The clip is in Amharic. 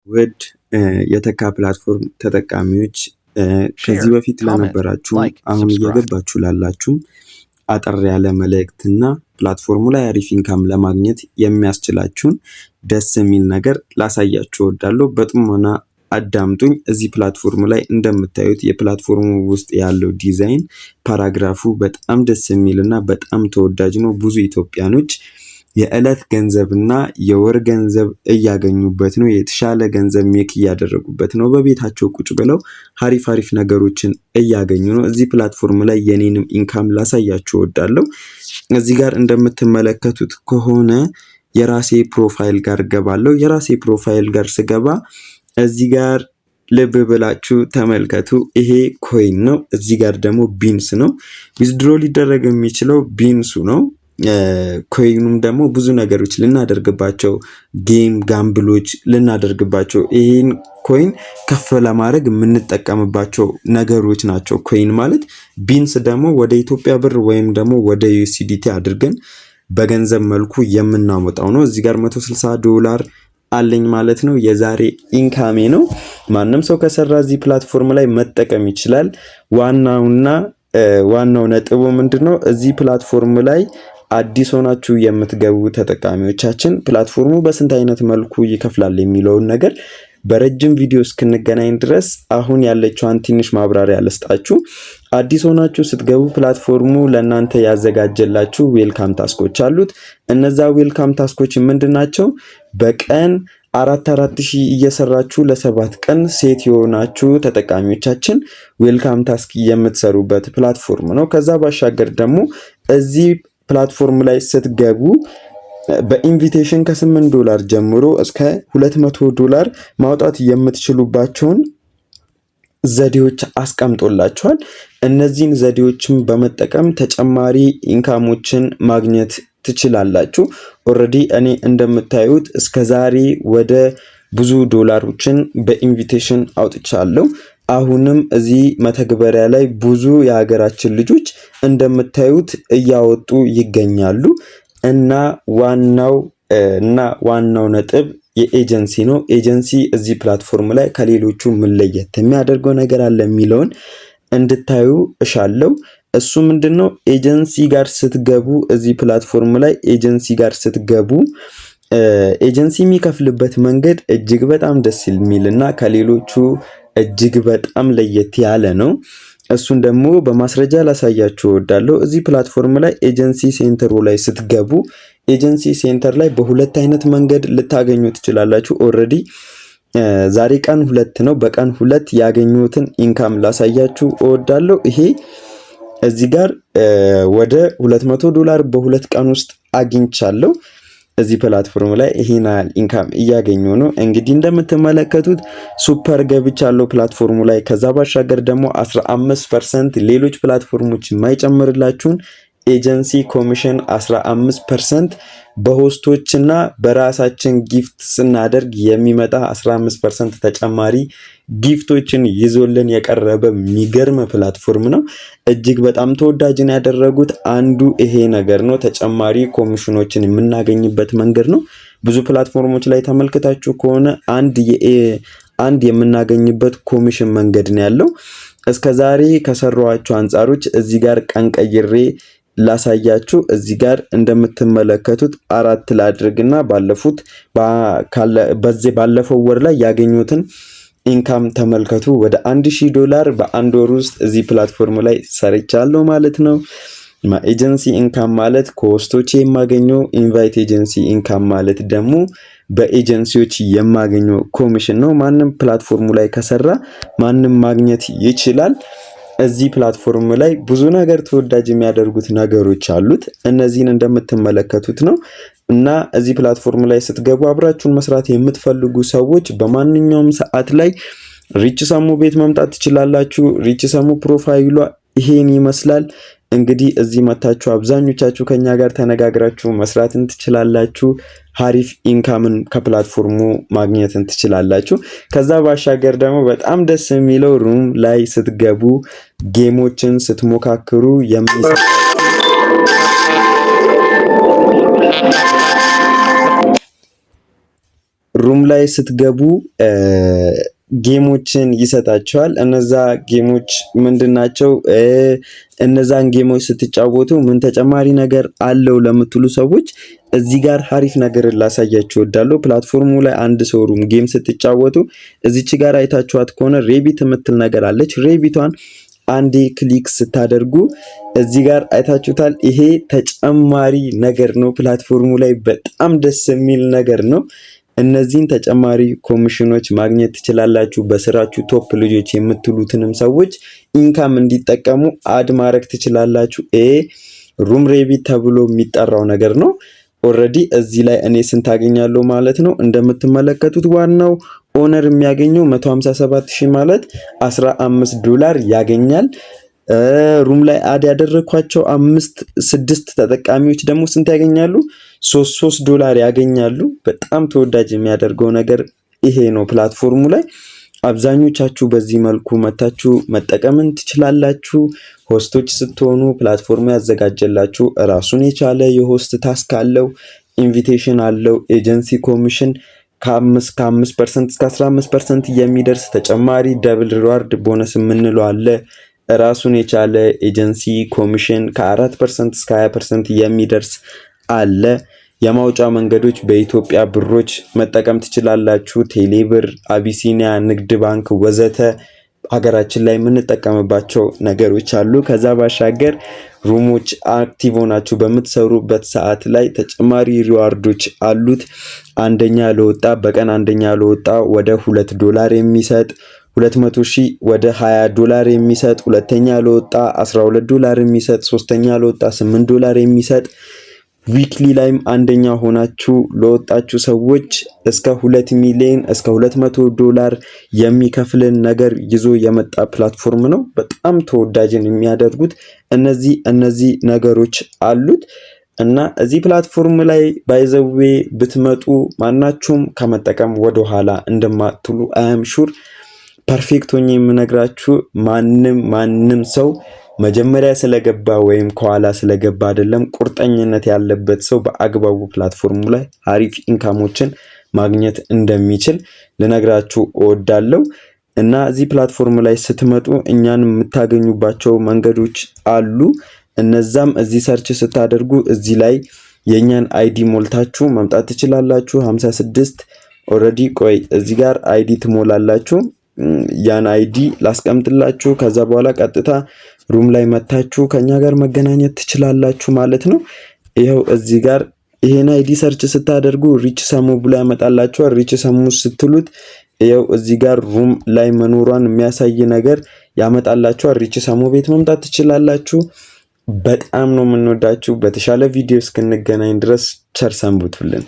ውድ የተካ ፕላትፎርም ተጠቃሚዎች ከዚህ በፊት ለነበራችሁ አሁን እየገባችሁ ላላችሁ አጠር ያለ መልእክትና ፕላትፎርሙ ላይ አሪፍ ኢንካም ለማግኘት የሚያስችላችሁን ደስ የሚል ነገር ላሳያችሁ እወዳለሁ። በጥሞና አዳምጡኝ። እዚህ ፕላትፎርም ላይ እንደምታዩት የፕላትፎርሙ ውስጥ ያለው ዲዛይን ፓራግራፉ በጣም ደስ የሚልና በጣም ተወዳጅ ነው። ብዙ ኢትዮጵያኖች የዕለት ገንዘብና የወር ገንዘብ እያገኙበት ነው። የተሻለ ገንዘብ ሜክ እያደረጉበት ነው። በቤታቸው ቁጭ ብለው አሪፍ ነገሮችን እያገኙ ነው። እዚህ ፕላትፎርም ላይ የኔንም ኢንካም ላሳያችሁ እወዳለሁ። እዚህ ጋር እንደምትመለከቱት ከሆነ የራሴ ፕሮፋይል ጋር ገባለሁ። የራሴ ፕሮፋይል ጋር ስገባ እዚህ ጋር ልብ ብላችሁ ተመልከቱ። ይሄ ኮይን ነው። እዚህ ጋር ደግሞ ቢንስ ነው። ዊዝድሮ ሊደረግ የሚችለው ቢንሱ ነው። ኮይኑም ደግሞ ብዙ ነገሮች ልናደርግባቸው ጌም ጋምብሎች ልናደርግባቸው ይሄን ኮይን ከፍ ለማድረግ የምንጠቀምባቸው ነገሮች ናቸው። ኮይን ማለት ቢንስ ደግሞ ወደ ኢትዮጵያ ብር ወይም ደግሞ ወደ ዩኤስዲቲ አድርገን በገንዘብ መልኩ የምናወጣው ነው። እዚህ ጋር $160 አለኝ ማለት ነው። የዛሬ ኢንካሜ ነው። ማንም ሰው ከሰራ እዚህ ፕላትፎርም ላይ መጠቀም ይችላል። ዋናው ነጥቡ ምንድነው? እዚህ ፕላትፎርም ላይ አዲስ ሆናችሁ የምትገቡ ተጠቃሚዎቻችን ፕላትፎርሙ በስንት አይነት መልኩ ይከፍላል የሚለውን ነገር በረጅም ቪዲዮ እስክንገናኝ ድረስ አሁን ያለችውን ትንሽ ማብራሪያ ልስጣችሁ። አዲስ ሆናችሁ ስትገቡ ፕላትፎርሙ ለእናንተ ያዘጋጀላችሁ ዌልካም ታስኮች አሉት። እነዛ ዌልካም ታስኮች ምንድናቸው? በቀን 4,000 እየሰራችሁ ለ7 ቀን ሴት የሆናችሁ ተጠቃሚዎቻችን ዌልካም ታስክ የምትሰሩበት ፕላትፎርም ነው። ከዛ ባሻገር ደግሞ እዚህ ፕላትፎርም ላይ ስትገቡ በኢንቪቴሽን $8 ጀምሮ እስከ $200 ማውጣት የምትችሉባቸውን ዘዴዎች አስቀምጦላችኋል። እነዚህን ዘዴዎችን በመጠቀም ተጨማሪ ኢንካሞችን ማግኘት ትችላላችሁ። ኦሬዲ እኔ እንደምታዩት እስከዛሬ ወደ ብዙ ዶላሮችን በኢንቪቴሽን አውጥቻለሁ። አሁንም እዚህ መተግበሪያ ላይ ብዙ የሀገራችን ልጆች እንደምታዩት እያወጡ ይገኛሉ እና ዋናው ነጥብ የኤጀንሲ ነው። ኤጀንሲ እዚህ ፕላትፎርም ላይ ከሌሎቹ ምን ለየት የሚያደርገው ነገር አለ የሚለውን እንድታዩ እሻለሁ። እሱ ምንድነው? ኤጀንሲ ጋር ስትገቡ እዚህ ፕላትፎርም ላይ ኤጀንሲ ጋር ስትገቡ ኤጀንሲ የሚከፍልበት መንገድ እጅግ በጣም ደስ የሚልና ከሌሎቹ እጅግ በጣም ለየት ያለ ነው። እሱን ደግሞ በማስረጃ ላሳያችሁ እወዳለሁ። እዚህ ፕላትፎርም ላይ ኤጀንሲ ሴንተሩ ላይ ስትገቡ ኤጀንሲ ሴንተር ላይ በሁለት አይነት መንገድ ልታገኙ ትችላላችሁ። ኦሬዲ ዛሬ ቀን 2 ነው። በቀን 2 ያገኙትን ኢንካም ላሳያችሁ እወዳለሁ። ይሄ እዚህ ጋር ወደ $200 በሁለት ቀን ውስጥ አግኝቻለሁ። እዚህ ፕላትፎርም ላይ ይሄን ኢንካም እያገኘው ነው። እንግዲህ እንደምትመለከቱት ሱፐር ገብቻለሁ ፕላትፎርሙ ላይ። ከዛ ባሻገር ደግሞ 15% ሌሎች ፕላትፎርሞች የማይጨምርላችሁን ኤጀንሲ ኮሚሽን 15% በሆስቶችና በራሳችን ጊፍት ስናደርግ የሚመጣ 15% ተጨማሪ ጊፍቶችን ይዞልን የቀረበ የሚገርም ፕላትፎርም ነው። እጅግ በጣም ተወዳጅን ያደረጉት አንዱ ይሄ ነገር ነው። ተጨማሪ ኮሚሽኖችን የምናገኝበት መንገድ ነው። ብዙ ፕላትፎርሞች ላይ ተመልክታችሁ ከሆነ አንድ የምናገኝበት ኮሚሽን መንገድ ነው ያለው። እስከዛሬ ከሰሯቸው አንጻሮች እዚህ ጋር ቀን ቀይሬ ላሳያችሁ። እዚህ ጋር እንደምትመለከቱት 4 ላድርግና ባለፈው ወር ላይ ያገኙትን ኢንካም ተመልከቱ። ወደ $1,000 በአንድ ወር ውስጥ እዚህ ፕላትፎርም ላይ ሰርቻለሁ ማለት ነው። ኤጀንሲ ኢንካም ማለት ከሆስቶች የማገኘው፣ ኢንቫይት ኤጀንሲ ኢንካም ማለት ደግሞ በኤጀንሲዎች የማገኘው ኮሚሽን ነው። ማንም ፕላትፎርሙ ላይ ከሰራ ማንም ማግኘት ይችላል። እዚህ ፕላትፎርም ላይ ብዙ ነገር ተወዳጅ የሚያደርጉት ነገሮች አሉት። እነዚህን እንደምትመለከቱት ነው እና እዚህ ፕላትፎርም ላይ ስትገቡ አብራችሁን መስራት የምትፈልጉ ሰዎች በማንኛውም ሰዓት ላይ ሪች ሰሙ ቤት መምጣት ትችላላችሁ። ሪች ሰሙ ፕሮፋይሏ ይሄን ይመስላል። እንግዲህ እዚህ መታችሁ አብዛኞቻችሁ ከኛ ጋር ተነጋግራችሁ መስራትን ትችላላችሁ። አሪፍ ኢንካምን ከፕላትፎርሙ ማግኘትን ትችላላችሁ። ከዛ ባሻገር ደግሞ በጣም ደስ የሚለው ሩም ላይ ስትገቡ ጌሞችን ስትሞካክሩ ሩም ላይ ስትገቡ ጌሞችን ይሰጣቸዋል። እነዛ ጌሞች ምንድናቸው? እነዛን ጌሞች ስትጫወቱ ምን ተጨማሪ ነገር አለው ለምትሉ ሰዎች እዚህ ጋር ሀሪፍ ነገር ላሳያችሁ እወዳለሁ። ፕላትፎርሙ ላይ አንድ ሰው ሩም ጌም ስትጫወቱ እዚች ጋር አይታችኋት ከሆነ ሬቢት የምትል ነገር አለች። ሬቢቷን አንዴ ክሊክ ስታደርጉ እዚህ ጋር አይታችሁታል። ይሄ ተጨማሪ ነገር ነው። ፕላትፎርሙ ላይ በጣም ደስ የሚል ነገር ነው። እነዚህን ተጨማሪ ኮሚሽኖች ማግኘት ትችላላችሁ። በስራችሁ ቶፕ ልጆች የምትሉትንም ሰዎች ኢንካም እንዲጠቀሙ አድ ማድረግ ትችላላችሁ። ሩም ሬቢት ተብሎ የሚጠራው ነገር ነው። ኦልሬዲ እዚህ ላይ እኔ ስንት አገኛለሁ ማለት ነው። እንደምትመለከቱት ዋናው ኦነር የሚያገኘው 157,000 ማለት $15 ያገኛል። ሩም ላይ አድ ያደረኳቸው 6 ተጠቃሚዎች ደግሞ ስንት ያገኛሉ? $3 ያገኛሉ። በጣም ተወዳጅ የሚያደርገው ነገር ይሄ ነው። ፕላትፎርሙ ላይ አብዛኞቻችሁ በዚህ መልኩ መታችሁ መጠቀምን ትችላላችሁ። ሆስቶች ስትሆኑ ፕላትፎርሙ ያዘጋጀላችሁ ራሱን የቻለ የሆስት ታስክ አለው፣ ኢንቪቴሽን አለው፣ ኤጀንሲ ኮሚሽን ከ5% እስከ 15% የሚደርስ ተጨማሪ ደብል ሪዋርድ ቦነስ የምንለው አለ። ራሱን የቻለ ኤጀንሲ ኮሚሽን ከ4% እስከ 20% የሚደርስ አለ። የማውጫ መንገዶች በኢትዮጵያ ብሮች መጠቀም ትችላላችሁ። ቴሌብር፣ አቢሲኒያ፣ ንግድ ባንክ ወዘተ ሀገራችን ላይ የምንጠቀምባቸው ነገሮች አሉ። ከዛ ባሻገር ሩሞች አክቲቭ ሆናችሁ በምትሰሩበት ሰዓት ላይ ተጨማሪ ሪዋርዶች አሉት። አንደኛ ለወጣ በቀን አንደኛ ለወጣ ወደ $2 የሚሰጥ 200,000 ወደ $20 የሚሰጥ፣ ሁለተኛ ለወጣ $12 የሚሰጥ፣ ሶስተኛ ለወጣ $8 የሚሰጥ፣ ዊክሊ ላይም አንደኛ ሆናችሁ ለወጣችሁ ሰዎች እስከ 2 ሚሊዮን እስከ $200 የሚከፍልን ነገር ይዞ የመጣ ፕላትፎርም ነው። በጣም ተወዳጅን የሚያደርጉት እነዚህ ነገሮች አሉት እና እዚህ ፕላትፎርም ላይ ባይዘዌ ብትመጡ ማናችሁም ከመጠቀም ወደ ኋላ እንደማትሉ አም ሹር ፐርፌክት ሆኜ የምነግራችሁ ማንም ሰው መጀመሪያ ስለገባ ወይም ከኋላ ስለገባ አይደለም። ቁርጠኝነት ያለበት ሰው በአግባቡ ፕላትፎርሙ ላይ አሪፍ ኢንካሞችን ማግኘት እንደሚችል ልነግራችሁ እወዳለሁ እና እዚህ ፕላትፎርም ላይ ስትመጡ እኛን የምታገኙባቸው መንገዶች አሉ። እነዛም እዚህ ሰርች ስታደርጉ እዚህ ላይ የኛን አይዲ ሞልታችሁ መምጣት ትችላላችሁ። 56 ኦሬዲ ቆይ እዚህ ጋር አይዲ ትሞላላችሁ። ያን አይዲ ላስቀምጥላችሁ። ከዛ በኋላ ቀጥታ ሩም ላይ መታችሁ ከኛ ጋር መገናኘት ትችላላችሁ ማለት ነው። ይሄው እዚህ ጋር ይሄን አይዲ ሰርች ስታደርጉ ሪች ሰሙ ብሎ ያመጣላችኋል። ሪች ሰሙ ስትሉት ይሄው እዚህ ጋር ሩም ላይ መኖሯን የሚያሳይ ነገር ያመጣላችኋል። ሪች ሰሙ ቤት መምጣት ትችላላችሁ። በጣም ነው የምንወዳችሁ። በተሻለ ቪዲዮ እስክንገናኝ ድረስ ቸር ሰንብቱልን።